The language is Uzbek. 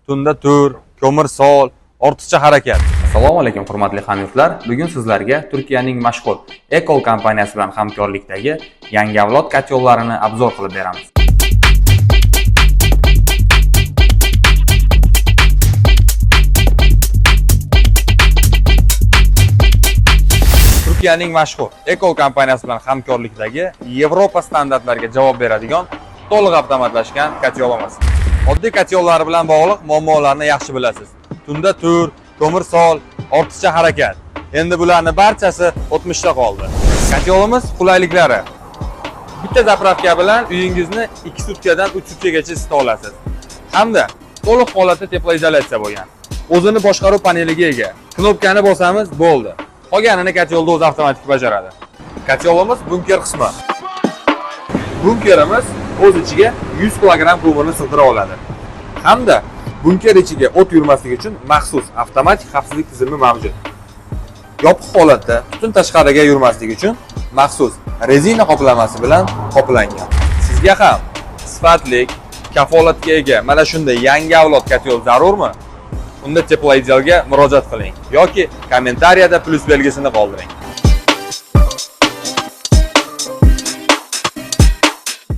tunda tur, ko'mir sol, ortiqcha harakat. Assalomu alaykum hurmatli hamyurtlar. Bugun sizlarga Turkiyaning mashhur Ekol kompaniyasi bilan hamkorlikdagi yangi avlod kotyollarini obzor qilib beramiz. Turkiyaning mashhur Ekol kompaniyasi bilan hamkorlikdagi Yevropa standartlariga javob beradigan to'liq avtomatlashgan kotyolimiz. Oddiy kotyollar bilan bog'liq muammolarni yaxshi bilasiz. Tunda tur, ko'mir sol, ortiqcha harakat. Endi bularning barchasi o'tmishda qoldi. Kotyolimiz qulayliklari. Bitta zapravka bilan uyingizni 2 sutkadan 3 sutkagacha isita olasiz. Hamda to'liq holatda teplоизоляtsiya bo'lgan. O'zini boshqaruv paneliga ega. Knopkani bosamiz, bo'ldi. Qolganini kotyolda o'zi avtomatik bajaradi. Kotyolimiz bunker qismi. Bunkerimiz o'z ichiga 100 kg ko'mirni sig'dira oladi. Hamda bunker ichiga o't yurmasligi uchun maxsus avtomatik xavfsizlik tizimi mavjud. Yopiq holatda tutun tashqariga yurmasligi uchun maxsus rezina qoplamasi bilan qoplangan. Sizga ham sifatli, kafolatga ega mana shunday yangi avlod kotyol zarurmi? Unda Teplоизолga murojaat qiling yoki kommentariyada plus belgisini qoldiring.